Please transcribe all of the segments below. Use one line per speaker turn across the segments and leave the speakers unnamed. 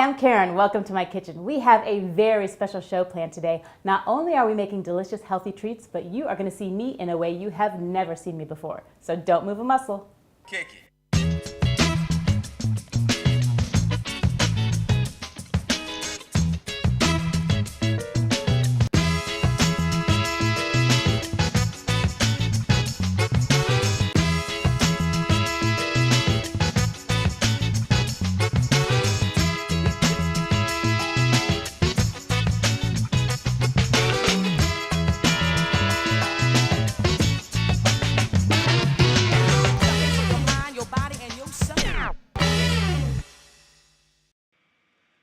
I'm Karen. Welcome to my kitchen. We have a very special show planned today. Not only are we making delicious, healthy treats, but you are going to see me in a way you have never seen me before. So don't move a muscle.
Kick it.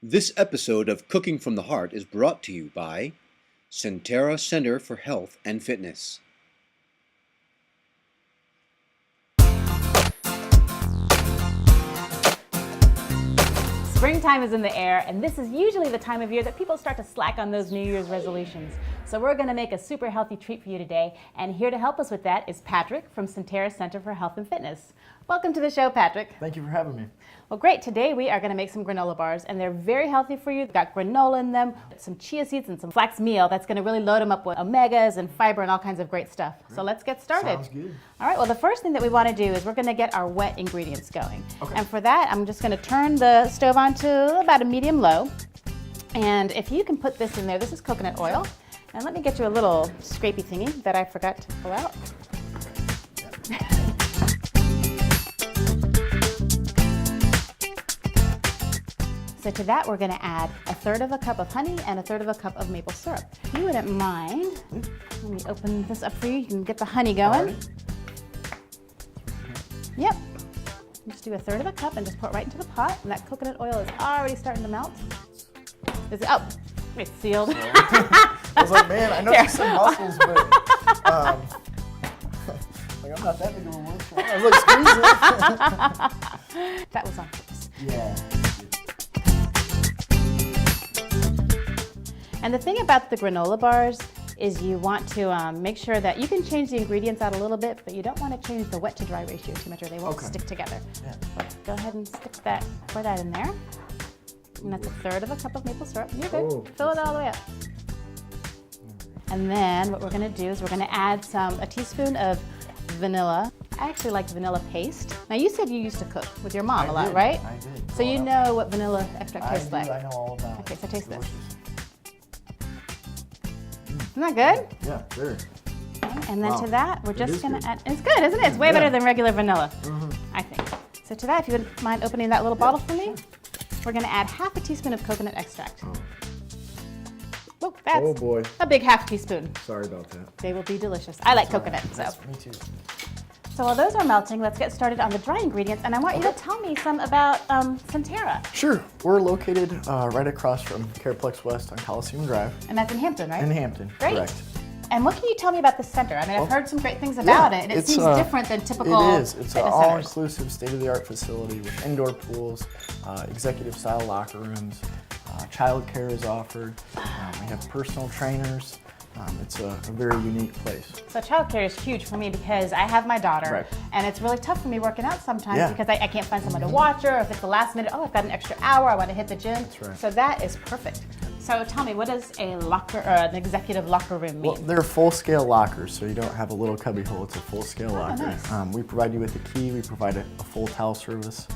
This episode of Cooking from the Heart is brought to you by Sentara Center for Health and Fitness.
Springtime is in the air, and this is usually the time of year that people start to slack on those New Year's resolutions. So we're going to make a super healthy treat for you today, and here to help us with that is Patrick from Sentara Center for Health and Fitness. Welcome to the show, Patrick.
Thank you for having me.
Well, great. Today we are going to make some granola bars, and they're very healthy for you. They've got granola in them, some chia seeds, and some flax meal. That's going to really load them up with omegas and fiber and all kinds of great stuff. So let's get started.
Sounds good.
All right, well, the first thing that we want to do is we're going to get our wet ingredients going.
Okay.
And for that, I'm just going to turn the stove on to about a medium low. And if you can put this in there, this is coconut oil. And let me get you a little scrapey thingy that I forgot to pull out. So to that, we're going to add 1/3 of a cup of honey and 1/3 of a cup of maple syrup. If you wouldn't mind, let me open this up for you. You can get the honey going. Yep. Just do 1/3 of a cup and just pour it right into the pot. And that coconut oil is already starting to melt. Oh, it's sealed.
I was like, man, I know you said muscles, but like I'm not that big of a worker. I was like, squeeze it.
That was on purpose.
Yeah.
And the thing about the granola bars is you want to make sure that you can change the ingredients out a little bit, but you don't want to change the wet to dry ratio too much or they won't stick together.
Yeah.
Go ahead and pour that in there. And that's 1/3 of a cup of maple syrup. You're good.
Oh,
Fill it all the way up. And then what we're going to do is we're going to add a teaspoon of vanilla. I actually like vanilla paste. Now you said you used to cook with your mom a lot, right?
I did.
So you know what vanilla extract tastes like.
I know all about it.
Okay, so taste
Delicious.
this. Isn't that good?
Yeah, very.
Okay, and then
Wow.
to that, we're just
is
going
good.
to add, it's good, isn't it? It's way better than regular vanilla,
Mm-hmm.
I think. So to that, if you wouldn't mind opening that little bottle for me, we're going to add 1/2 teaspoon of coconut extract. Oh, that's
Oh boy.
a big 1/2 teaspoon.
Sorry about that.
They will be delicious. I like coconut, so.
Yes, me too.
So while those are melting, let's get started on the dry ingredients, and I want you to tell me some about Sentara.
Sure. We're located right across from Careplex West on Coliseum Drive
And that's in Hampton, right?
in Hampton.
Great.
Correct.
And what can you tell me about the center? I mean, I've heard some great things about it, and it seems different than typical
It is. It's an
fitness centers.
all-inclusive, state-of-the-art facility with indoor pools, executive-style locker rooms. Childcare is offered. We have personal trainers. It's a very unique place.
So childcare is huge for me because I have my daughter,
Right.
and it's really tough for me working out sometimes
Yeah.
because I can't find someone to watch her, or if it's the last minute, I've got an extra hour, I want to hit the gym.
That's right.
So that is perfect. So tell me, what does a locker or an executive locker room mean?
Well, they're full-scale lockers, so you don't have a little cubby hole. It's a full-scale locker.
nice.
We provide you with a key. We provide a full towel service.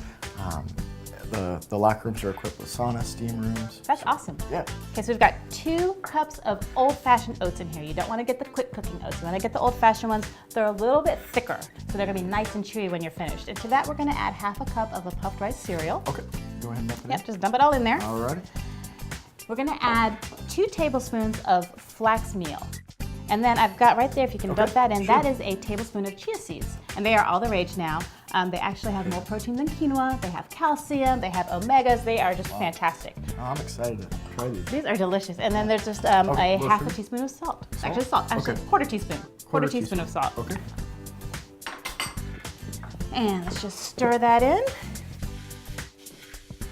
The locker rooms are equipped with sauna, steam rooms.
That's awesome.
Yeah.
Okay, so we've got 2 cups of old-fashioned oats in here. You don't want to get the quick cooking oats. You want to get the old-fashioned ones. They're a little bit thicker, so they're going to be nice and chewy when you're finished. And to that, we're going to add 1/2 cup of a puffed rice cereal.
Okay. Go ahead and dump it
Yep, just dump it all in there.
in. Alrighty.
We're going to add 2 tablespoons of flax meal. And then I've got right there, if you can dump that in,
sure.
that is a tablespoon of chia seeds. And they are all the rage now. They actually have more protein than quinoa. They have calcium. They have omegas. They are just fantastic.
Oh, I'm excited to try these.
These are delicious. And then there's just a
Okay, what
1/2
for you?
teaspoon of salt.
Salt?
Actually, salt. Actually,
Okay.
quarter teaspoon. Quarter teaspoon of salt.
Okay.
And let's just stir that in.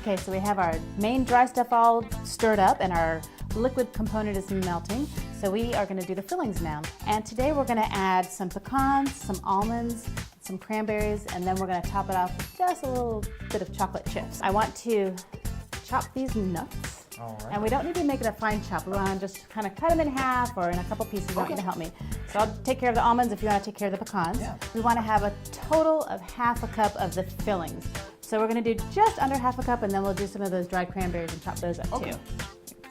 Okay, so we have our main dry stuff all stirred up and our liquid component is melting. So we are going to do the fillings now. And today we're going to add some pecans, some almonds, some cranberries, and then we're going to top it off with just a little bit of chocolate chips. I want to chop these nuts.
All right.
And we don't need to make it a fine chop. We want to just kind of cut them in half or in a couple pieces. You want you to help me. So I'll take care of the almonds if you want to take care of the pecans.
Yeah.
We want to have a total of half a cup of the fillings. So we're going to do just under half a cup, and then we'll do some of those dried cranberries and chop those up too.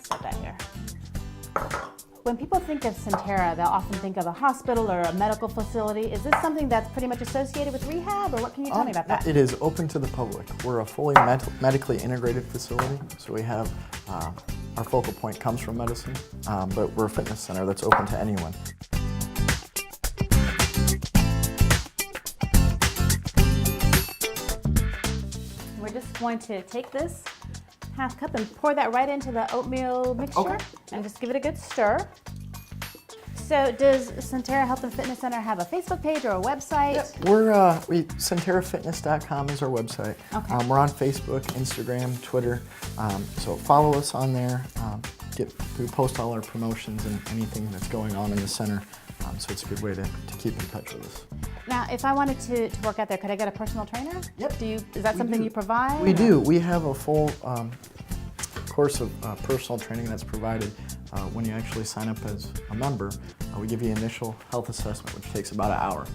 Set that here. When people think of Sentara, they'll often think of a hospital or a medical facility. Is this something that's pretty much associated with rehab, or what can you tell me about that?
It is open to the public. We're a fully medically integrated facility, so we have our focal point comes from medicine, but we're a fitness center that's open to anyone.
We're just going to take this half cup and pour that right into the oatmeal mixture and just give it a good stir. So does Sentara Health and Fitness Center have a Facebook page or a website?
Yep. We're sentarafitness.com is our website.
Okay.
We're on Facebook, Instagram, Twitter. So follow us on there. We post all our promotions and anything that's going on in the center. So it's a good way to keep in touch with us.
Now, if I wanted to work out there, could I get a personal trainer?
Yep.
Is that something you provide?
We do. We have a full course of personal training that's provided when you actually sign up as a member. We give you an initial health assessment, which takes about an hour.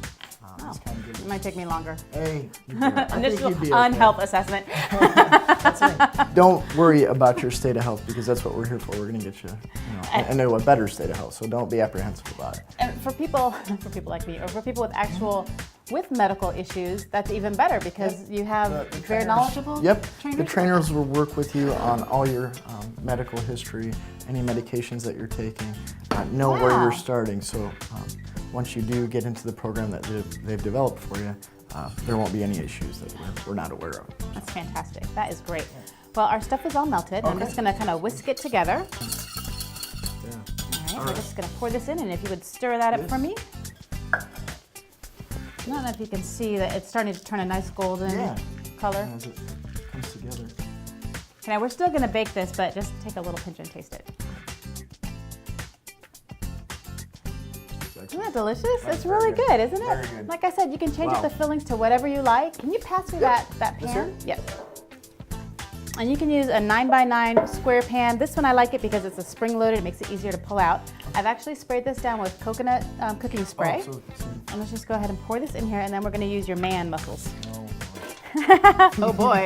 It might take me longer.
Hey,
Initial unhealth assessment.
Don't worry about your state of health, because that's what we're here for. We're going to get you, into a better state of health. So don't be apprehensive about it.
And for people like me, or for people with medical issues, that's even better, because you have very knowledgeable trainers.
The trainers will work with you on all your medical history, any medications that you're taking, know where you're starting. So once you do get into the program that they've developed for you, there won't be any issues that we're not aware of.
That's fantastic. That is great. Well, our stuff is all melted. I'm just going to kind of whisk it together. All right, we're just going to pour this in, and if you would stir that up for me. I don't know if you can see that it's starting to turn a nice golden color.
As it comes together.
Okay, now we're still going to bake this, but just take a little pinch and taste it. Isn't that delicious? It's really good, isn't it?
Very good.
Like I said, you can change up the fillings to whatever you like. Can you pass me that pan? Yep. And you can use a 9x9 square pan. This one I like it because it's a spring-loaded. It makes it easier to pull out. I've actually sprayed this down with coconut cooking spray. And let's just go ahead and pour this in here, and then we're going to use your man muscles. Oh boy.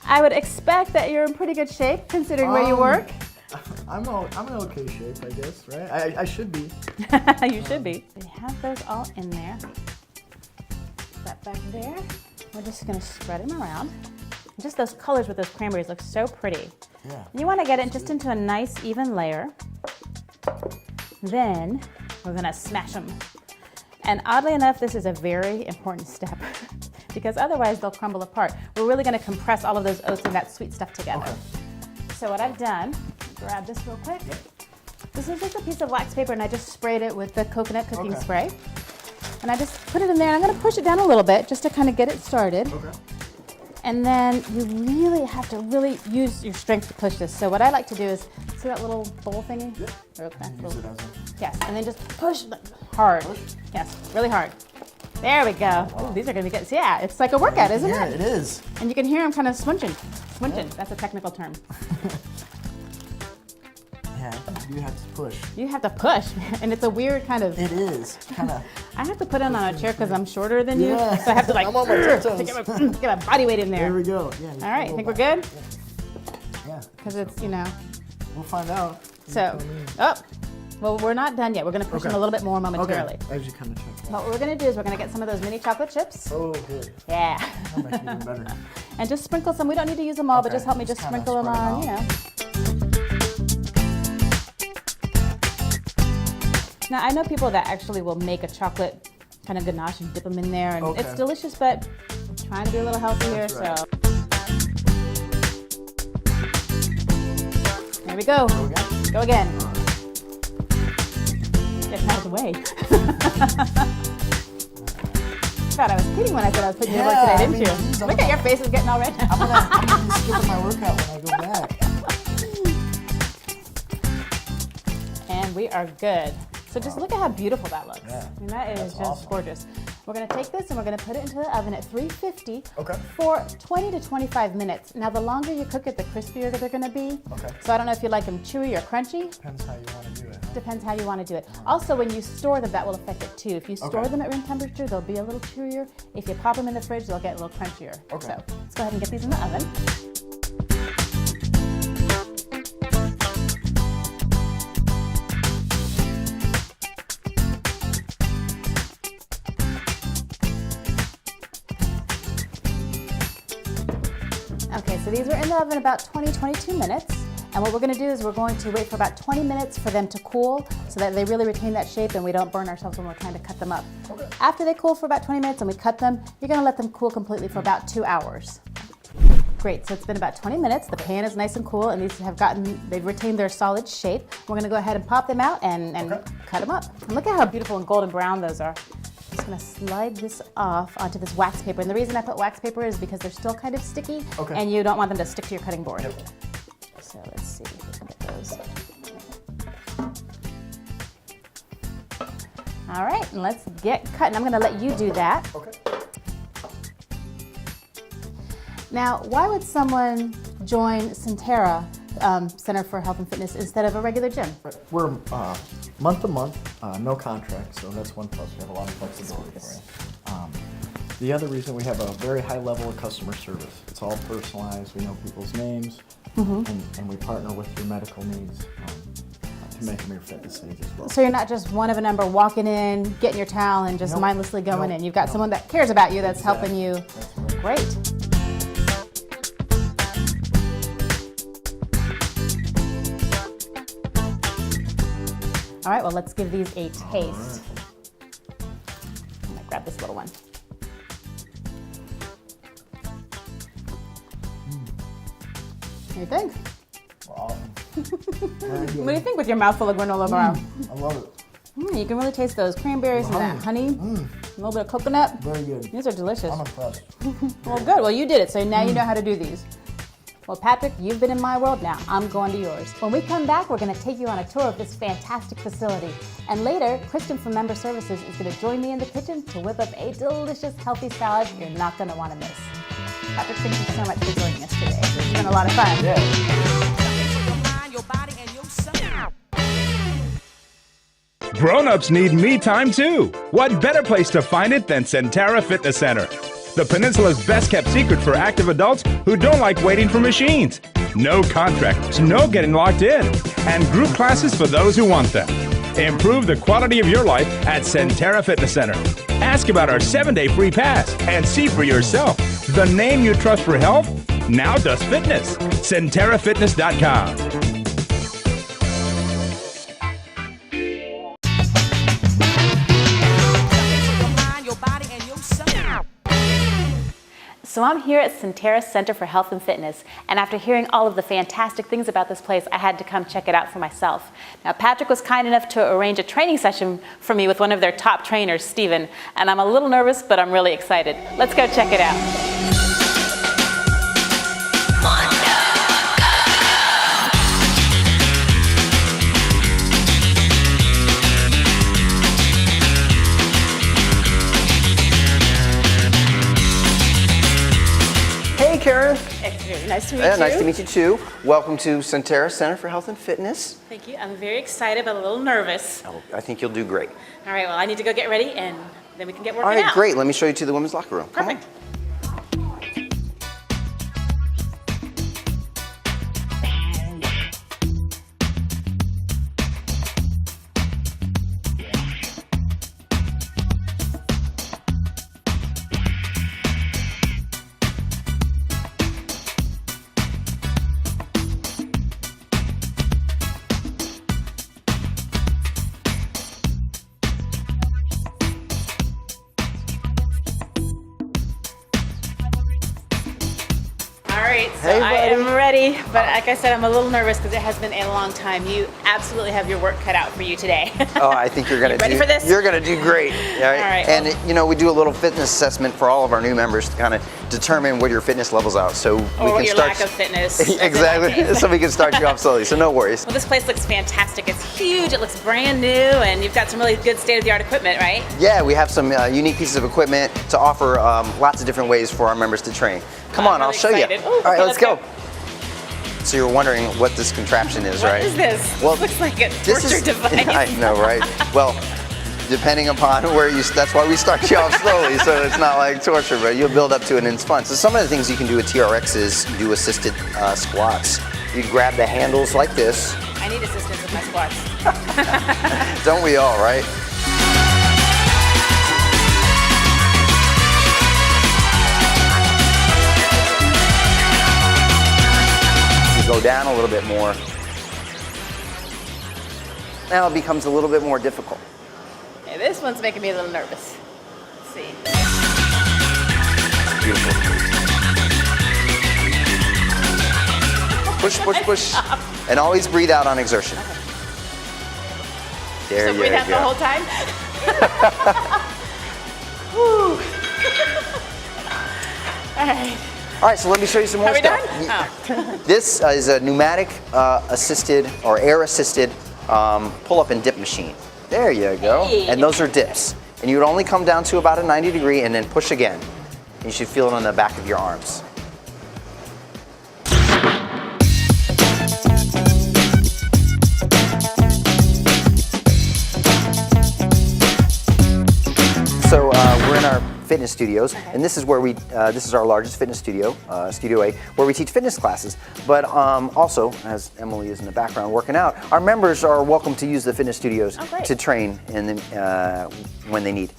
I would expect that you're in pretty good shape considering where you work.
I'm in okay shape, I guess, right? I should be.
You should be. We have those all in there. Put that back there. We're just going to spread them around. Just those colors with those cranberries look so pretty.
Yeah.
You want to get it just into a nice even layer. Then we're going to smash them. And oddly enough, this is a very important step because otherwise they'll crumble apart. We're really going to compress all of those oats and that sweet stuff together. Okay. So what I've done, grab this real quick. This is just a piece of wax paper, and I just sprayed it with the coconut cooking spray. And I just put it in there, and I'm going to push it down a little bit just to kind of get it started. Okay. And then you really have to use your strength to push this. So what I like to do is, see that little bowl thingy?
Yeah. Use it as a...
Yes, and then just push hard. Yes, really hard. There we go. Wow. Ooh, these are going to be good. So yeah, it's like a workout, isn't it?
Yeah, it is.
And you can hear them kind of swinching. Swinching, that's a technical term.
Yeah, you have to push.
You have to push, and it's a weird kind of...
It is, kind of...
I have to put it on a chair because I'm shorter than you, so I have to like...
I'm on my tiptoes.
Get my body weight in there.
There we go. Yeah.
All right, think we're good?
Yeah.
Because it's,
We'll find out.
So, well, we're not done yet. We're going to push them a little bit more momentarily.
Okay, as you kind of check.
What we're going to do is we're going to get some of those mini chocolate chips.
Oh, good.
Yeah.
That'll make it even better.
And just sprinkle some. We don't need to use them all, but just help me just sprinkle them on, Now, I know people that actually will make a chocolate kind of ganache and dip them in there, and it's delicious, but I'm trying to be a little healthier, so. There we go. Go again. Get out of the way. God, I was kidding when I said I was putting you to work today, didn't you? Look at your face is getting all red.
I'm gonna be skipping my workout when I go back.
And we are good. So just look at how beautiful that looks.
Yeah.
I mean, that is
That's
just
awesome.
gorgeous. We're gonna take this and we're gonna put it into the oven at 350
Okay.
for 20 to 25 minutes. Now, the longer you cook it, the crispier they're gonna be.
Okay.
So I don't know if you like them chewy or crunchy.
Depends how you want to do it. Huh?
Depends how you want to do it. Also, when you store them, that will affect it too. If you store
Okay.
them at room temperature, they'll be a little chewier. If you pop them in the fridge, they'll get a little crunchier.
Okay.
So let's go ahead and get these in the oven. Okay, so these were in the oven about 20-22 minutes. And what we're going to do is we're going to wait for about 20 minutes for them to cool so that they really retain that shape and we don't burn ourselves when we're trying to cut them up.
Okay.
After they cool for about 20 minutes and we cut them, you're going to let them cool completely for about 2 hours. Great, so it's been about 20 minutes. The pan is nice and cool and they've retained their solid shape. We're going to go ahead and pop them out and cut them up. And look at how beautiful and golden brown those are. I'm just going to slide this off onto this wax paper. And the reason I put wax paper is because they're still kind of sticky and you don't want them to stick to your cutting board.
Yep.
So let's see if we can get those. All right, and let's get cutting. I'm going to let you do that.
Okay.
Now, why would someone join Sentara Center for Health and Fitness instead of a regular gym?
Right. We're month to month, no contract, so that's one plus. We have a lot of flexibility for you. The other reason, we have a very high level of customer service. It's all personalized. We know people's names, and we partner with your medical needs to make them your fitness needs as well.
So you're not just one of a number walking in, getting your towel, and just
Nope.
mindlessly going
Nope.
in. You've got someone that cares about you that's helping you.
That's right.
Great. All right, well, let's give these a taste. I'm gonna grab this little one. What do you think?
Awesome. Very good.
What do you think with your mouth full of granola bar?
I love it.
You can really taste those cranberries and that honey, a little bit of coconut.
Very good.
These are delicious.
I'm impressed.
Well, good. Well, you did it, so now you know how to do these. Well, Patrick, you've been in my world, now I'm going to yours. When we come back, we're going to take you on a tour of this fantastic facility. And later, Christin from Member Services is going to join me in the kitchen to whip up a delicious, healthy salad you're not going to want to miss. Patrick, thank you so much for joining us today. It's been a lot of fun.
Grown-ups need me time too. What better place to find it than Sentara Fitness Center? The Peninsula's best-kept secret for active adults who don't like waiting for machines. No contracts, no getting locked in, and group classes for those who want them. Improve the quality of your life at Sentara Fitness Center. Ask about our 7-day free pass and see for yourself. The name you trust for health now does fitness. SentaraFitness.com.
So I'm here at Sentara Center for Health and Fitness, and after hearing all of the fantastic things about this place, I had to come check it out for myself. Now, Patrick was kind enough to arrange a training session for me with one of their top trainers, Steven, and I'm a little nervous, but I'm really excited. Let's go check it out.
Hey, Karen.
It's really nice to meet
Yeah,
you.
nice to meet you too. Welcome to Sentara Center for Health and Fitness.
Thank you. I'm very excited, but a little nervous.
Oh, I think you'll do great.
All right, well, I need to go get ready, and then we can get working
All right,
out.
great. Let me show you to the women's locker room. Come on.
Perfect. All right, so
Hey,
I
buddy.
am ready, but like I said, I'm a little nervous because it has been a long time. You absolutely have your work cut out for you today.
Oh, I think you're gonna
You ready
do.
for this?
You're gonna do great. All right.
right,
And
well-
you know, we do a little fitness assessment for all of our new members to kind of determine what your fitness levels out, so we
Or
can
your
start.
lack of fitness.
Exactly. So we can start you off slowly. So no worries.
Well, this place looks fantastic. It's huge, it looks brand new, and you've got some really good state-of-the-art equipment, right?
Yeah, we have some unique pieces of equipment to offer lots of different ways for our members to train. Come on,
I'm
I'll
really
show
excited.
you.
Ooh,
All right,
okay,
let's go. So you're wondering what this contraption is, right?
What is this?
Well,
This looks like a
this
torture
is,
device.
I know, right? Well, depending upon where you, that's why we start you off slowly, so it's not like torture, but you'll build up to it and it's fun. So some of the things you can do with TRX is do assisted squats. You grab the handles like this.
I need assistance with my squats.
Don't we all, right? You go down a little bit more. Now it becomes a little bit more difficult.
Okay, this one's making me a little nervous. Let's see.
Beautiful. Push, push, push. And always breathe out on exertion. There
So
you
breathe out the
go.
whole time? Whew. All right.
All right, so let me show you some more
Are we
stuff.
done? Oh.
This is a pneumatic assisted or air assisted pull up and dip machine. There you go.
Hey.
And those are dips. And you would only come down to about a 90 degree and then push again. You should feel it on the back of your arms. So we're in our fitness studios, and this is where this is our largest fitness studio, Studio A, where we teach fitness classes. But also, as Emily is in the background working out, our members are welcome to use the fitness studios to train when they need.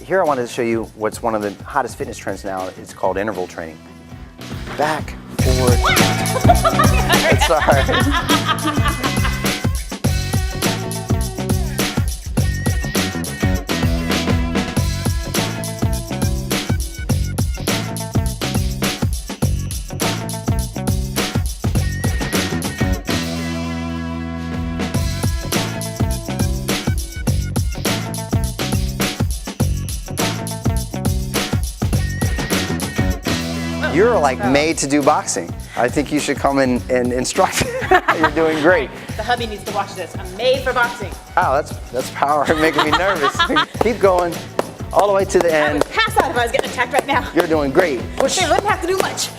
Here I wanted to show you what's one of the hottest fitness trends now. It's called interval training. Back, forward. It's all right. You're like made to do boxing. I think you should come and instruct. You're doing great.
The hubby needs to watch this. I'm made for boxing.
Wow, that's power making me nervous. Keep going, all the way to the
I
end.
would pass out if I was getting attacked right now.
You're doing great. Push.
They wouldn't have to do much.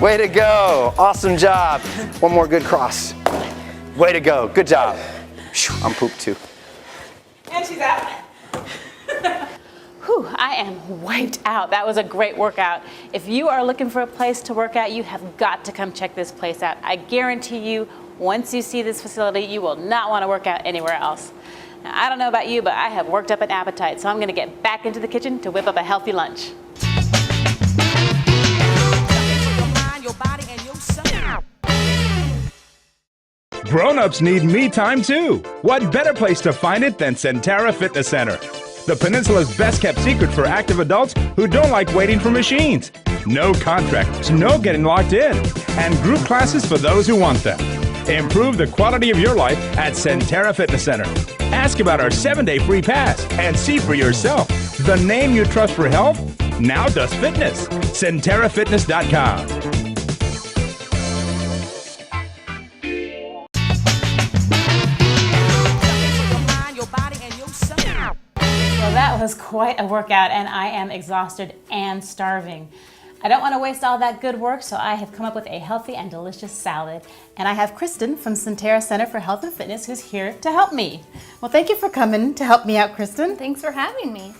Way to go. Awesome job. One more good cross. Way to go. Good job. Phew, I'm pooped too.
And she's out. Whew, I am wiped out. That was a great workout. If you are looking for a place to work out, you have got to come check this place out. I guarantee you, once you see this facility, you will not want to work out anywhere else. Now, I don't know about you, but I have worked up an appetite, so I'm going to get back into the kitchen to whip up a healthy lunch.
Grown-ups need me time too. What better place to find it than Sentara Fitness Center? The Peninsula's best-kept secret for active adults who don't like waiting for machines. No contracts, no getting locked in, and group classes for those who want them. Improve the quality of your life at Sentara Fitness Center. Ask about our 7-day free pass and see for yourself. The name you trust for health now does fitness. SentaraFitness.com.
Well, that was quite a workout, and I am exhausted and starving. I don't want to waste all that good work, so I have come up with a healthy and delicious salad. And I have Christin from Sentara Center for Health and Fitness who's here to help me. Well, thank you for coming to help me out, Christin.
Thanks for having me.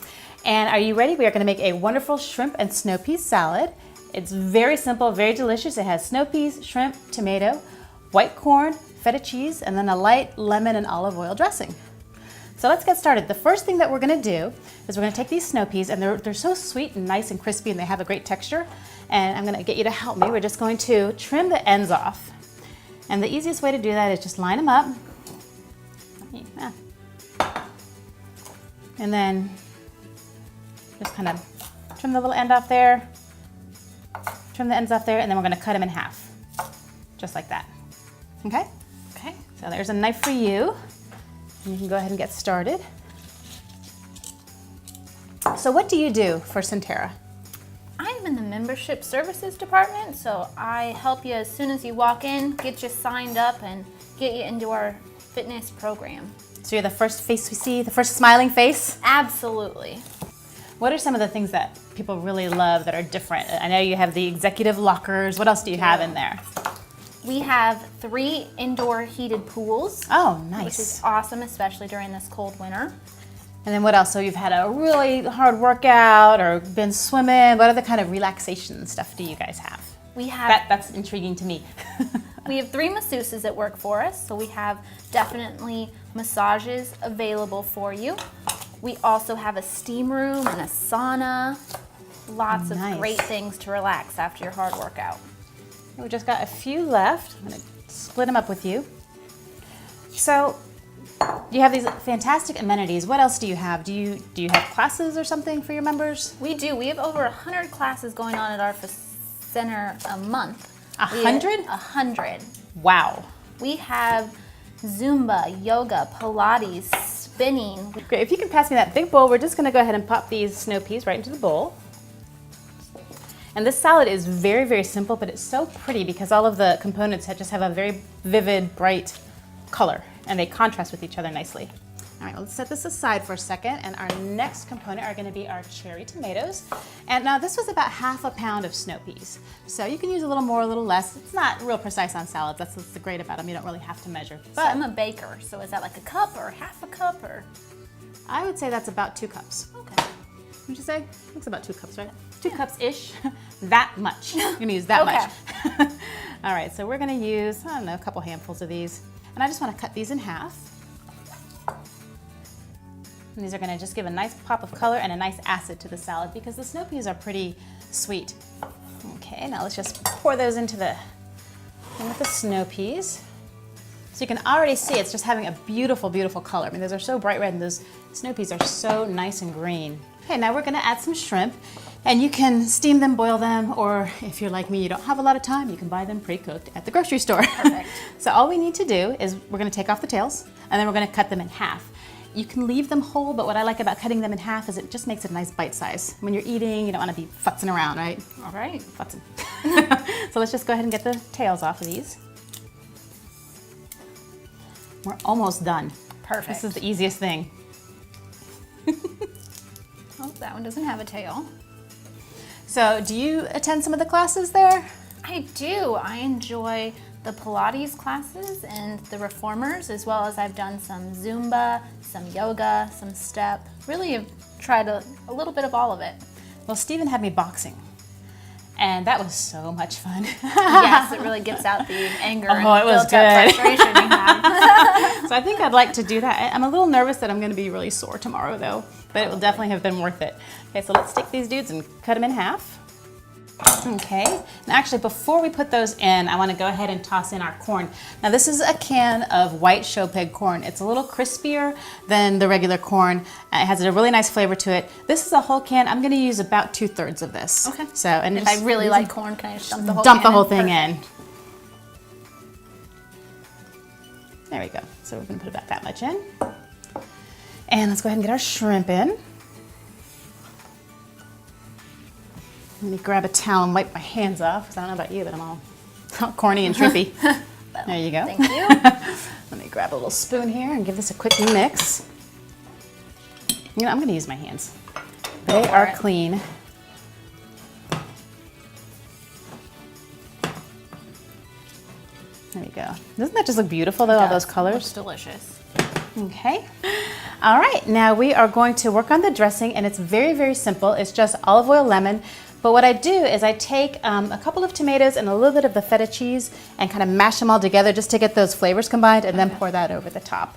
And are you ready? We are going to make a wonderful shrimp and snow pea salad. It's very simple, very delicious. It has snow peas, shrimp, tomato, white corn, feta cheese, and then a light lemon and olive oil dressing. So let's get started. The first thing that we're gonna do is we're gonna take these snow peas, and they're so sweet and nice and crispy, and they have a great texture. And I'm gonna get you to help me. We're just going to trim the ends off. And the easiest way to do that is just line them up. And then just kind of trim the little end off there, trim the ends off there, and then we're gonna cut them in half, just like that. Okay? Okay, so there's a knife for you. And you can go ahead and get started. so what do you do for Sentara?
I'm in the membership services department, so I help you as soon as you walk in, get you signed up, and get you into our fitness program.
So you're the first face we see, the first smiling face?
Absolutely.
What are some of the things that people really love that are different? I know you have the executive lockers. What else do you have in there?
We have 3 indoor heated pools.
Oh, nice.
Which is awesome, especially during this cold winter.
And then what else? So you've had a really hard workout or been swimming. What other kind of relaxation stuff do you guys have?
We have
That's intriguing to me.
we have 3 masseuses that work for us, so we have definitely massages available for you. We also have a steam room and a sauna. Lots of
Nice.
great things to relax after your hard workout.
We just got a few left. I'm gonna split them up with you. So you have these fantastic amenities. What else do you have? Do you have classes or something for your members?
We do. We have over 100 classes going on at our center a month.
100?
100.
Wow.
We have Zumba, yoga, Pilates, spinning.
Great. If you can pass me that big bowl, we're just gonna go ahead and pop these snow peas right into the bowl. And this salad is very, very simple, but it's so pretty because all of the components just have a very vivid, bright color, and they contrast with each other nicely. All right, let's set this aside for a second, and our next component are gonna be our cherry tomatoes. And now this was about ½ a pound of snow peas. So you can use a little more, a little less. It's not real precise on salads. That's what's great about them. You don't really have to measure.
So
But
I'm a baker, so is that like a cup or ½ a cup or?
I would say that's about 2 cups.
Okay.
Would you say? It's about 2 cups, right? 2 cups-ish. That much. You're gonna use that much. All right, so we're gonna use, I don't know, a couple handfuls of these. And I just wanna cut these in half. And these are gonna just give a nice pop of color and a nice acid to the salad because the snow peas are pretty sweet. Okay, now let's just pour those into the thing with the snow peas. So you can already see it's just having a beautiful, beautiful color. I mean, those are so bright red and those snow peas are so nice and green. Okay, now we're gonna add some shrimp, and you can steam them, boil them, or if you're like me, you don't have a lot of time, you can buy them pre-cooked at the grocery store.
Perfect.
So all we need to do is we're gonna take off the tails, and then we're gonna cut them in half. You can leave them whole, but what I like about cutting them in half is it just makes it a nice bite size. When you're eating, you don't wanna be futzing around, right?
All right.
Futzing. So let's just go ahead and get the tails off of these. We're almost done.
Perfect.
This is the easiest thing.
Oh, that one doesn't have a tail.
So do you attend some of the classes there?
I do. I enjoy the Pilates classes and the reformers, as well as I've done some Zumba, some yoga, some step. Really have tried a little bit of all of it.
Well, Stephen had me boxing, and that was so much fun.
Yes, it really gets out the anger and
it was
built up
good.
frustration you have.
So I think I'd like to do that. I'm a little nervous that I'm going to be really sore tomorrow, though, but it will definitely have been worth it. Okay, so let's take these dudes and cut them in half. Okay, and actually before we put those in, I want to go ahead and toss in our corn. Now this is a can of white show pig corn. It's a little crispier than the regular corn. It has a really nice flavor to it. This is a whole can. I'm going to use about 2/3 of this.
Okay.
So, and
If I really like corn, can I just dump the whole
dump the
can
whole
in?
thing
Perfect.
in. There we go. So we're going to put about that much in. And let's go ahead and get our shrimp in. Let me grab a towel and wipe my hands off, because I don't know about you, but I'm all corny and trippy. There you go.
Thank you.
Let me grab a little spoon here and give this a quick mix. You know, I'm going to use my hands. They are clean. There we go. Doesn't that just look beautiful, though, all those colors?
Looks delicious.
Okay. All right, now we are going to work on the dressing, and it's very, very simple. It's just olive oil, lemon. But what I do is I take a couple of tomatoes and a little bit of the feta cheese and kind of mash them all together just to get those flavors combined, and then pour that over the top.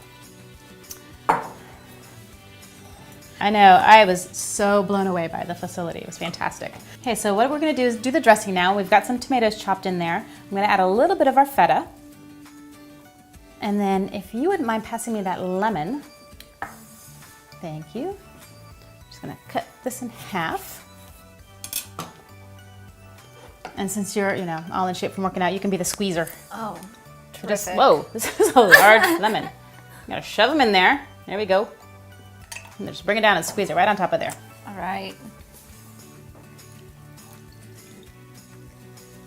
I know, I was so blown away by the facility. It was fantastic. Okay, so what we're gonna do is do the dressing now. We've got some tomatoes chopped in there. I'm gonna add a little bit of our feta. And then if you wouldn't mind passing me that lemon. Thank you. Just gonna cut this in half. And since you're, you know, all in shape from working out, you can be the squeezer.
Oh,
So just,
terrific.
whoa, this is a large lemon. You gotta shove them in there. There we go. And then just bring it down and squeeze it right on top of there.
All right.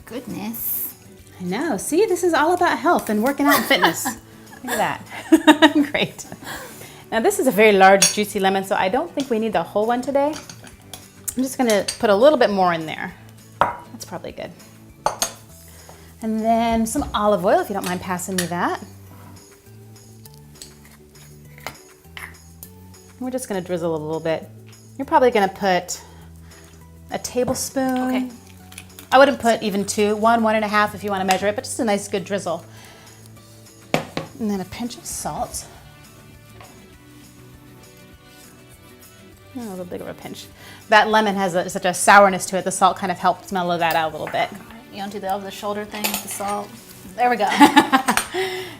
Goodness.
I know. See, this is all about health and working out and fitness. Look at that. Great. Now this is a very large, juicy lemon, so I don't think we need the whole one today. I'm just gonna put a little bit more in there. That's probably good. And then some olive oil, if you don't mind passing me that. We're just gonna drizzle a little bit. You're probably gonna put a tablespoon.
Okay.
I wouldn't put even two, one and a half if you wanna measure it, but just a nice good drizzle. And then a pinch of salt. A little big of a pinch. That lemon has such a sourness to it, the salt kind of helps mellow that out a little bit.
You don't do the over the shoulder thing with the salt. There we go.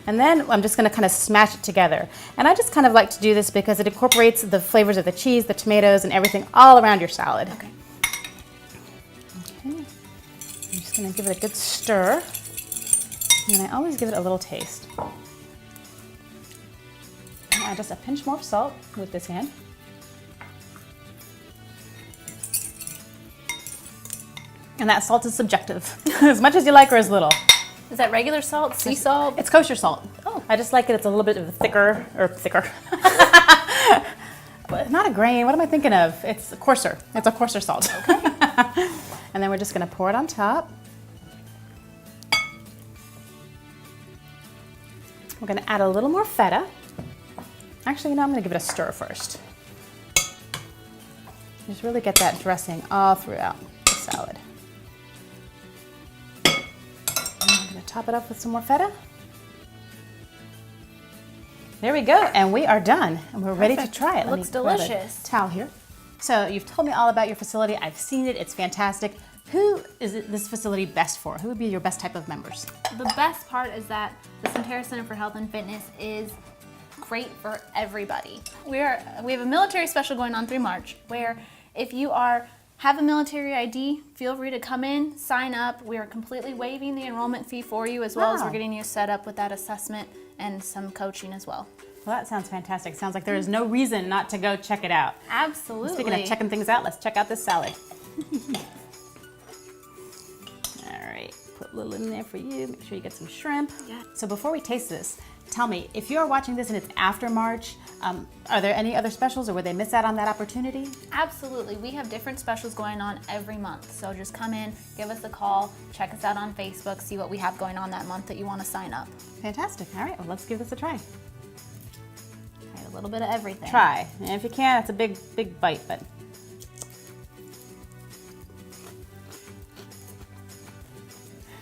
And then I'm just gonna kind of smash it together. And I just kind of like to do this because it incorporates the flavors of the cheese, the tomatoes, and everything all around your salad.
Okay.
Okay. I'm just gonna give it a good stir. And I always give it a little taste. And add just a pinch more of salt with this hand. And that salt is subjective, as much as you like or as little.
Is that regular salt, sea salt?
It's kosher salt.
Oh.
I just like it. It's a little bit of a thicker. Not a grain. What am I thinking of? It's coarser. It's a coarser salt. Okay. And then we're just going to pour it on top. We're going to add a little more feta. Actually, you know, I'm going to give it a stir first. Just really get that dressing all throughout the salad. I'm going to top it up with some more feta. There we go, and we are done, and we're ready to try it.
It looks
Let me grab a
delicious.
towel here. So you've told me all about your facility. I've seen it. It's fantastic. Who is this facility best for? Who would be your best type of members?
The best part is that the Sentara Center for Health and Fitness is great for everybody. We have a military special going on through March where if you have a military ID, feel free to come in, sign up. We are completely waiving the enrollment fee for you as well as
Wow.
we're getting you set up with that assessment and some coaching as well.
Well, that sounds fantastic. Sounds like there is no reason not to go check it out.
Absolutely.
Speaking of checking things out, let's check out this salad. All right, put a little in there for you. Make sure you get some shrimp.
Yeah.
So before we taste this, tell me, if you're watching this and it's after March, are there any other specials or would they miss out on that opportunity?
Absolutely. We have different specials going on every month. So just come in, give us a call, check us out on Facebook, see what we have going on that month that you want to sign up.
Fantastic. All right, well, let's give this a try.
Right, a little bit of everything.
Try. And if you can, it's a big bite, but.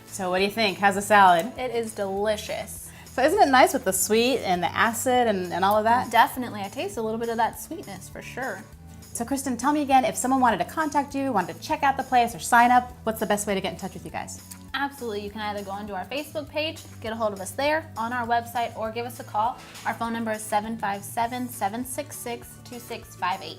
So what do you think? How's the salad?
It is delicious.
So isn't it nice with the sweet and the acid and all of that?
Definitely. I taste a little bit of that sweetness for sure.
So Kristen, tell me again, if someone wanted to contact you, wanted to check out the place or sign up, what's the best way to get in touch with you guys?
Absolutely. You can either go onto our Facebook page, get a hold of us there, on our website, or give us a call. Our phone number is 757-766-2658.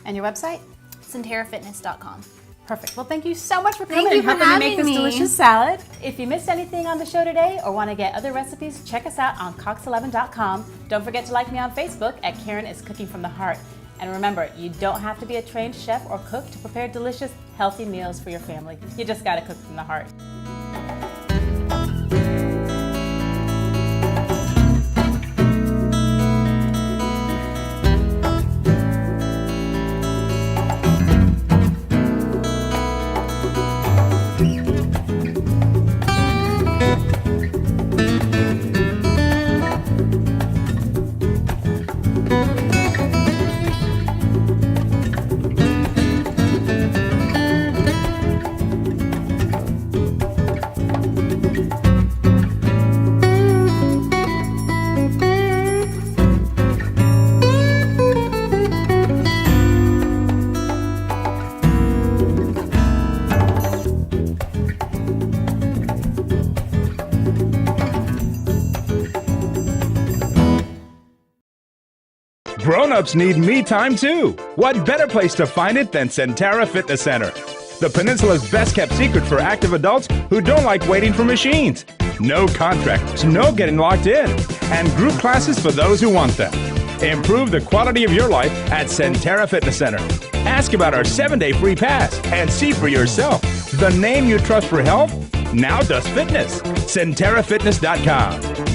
And your website?
SentaraFitness.com.
Perfect. Well, thank you so much for
Thank
coming
you
and
for
helping me make
having
this
me.
delicious salad. If you missed anything on the show today or want to get other recipes, check us out on cox11.com. Don't forget to like me on Facebook at Karen is Cooking from the Heart. And remember, you don't have to be a trained chef or cook to prepare delicious, healthy meals for your family. You just got to cook from the heart.
Grown-ups need me time too. What better place to find it than Sentara Fitness Center? The Peninsula's best-kept secret for active adults who don't like waiting for machines. No contracts, no getting locked in, and group classes for those who want them. Improve the quality of your life at Sentara Fitness Center. Ask about our 7-day free pass and see for yourself. The name you trust for health now does fitness. SentaraFitness.com.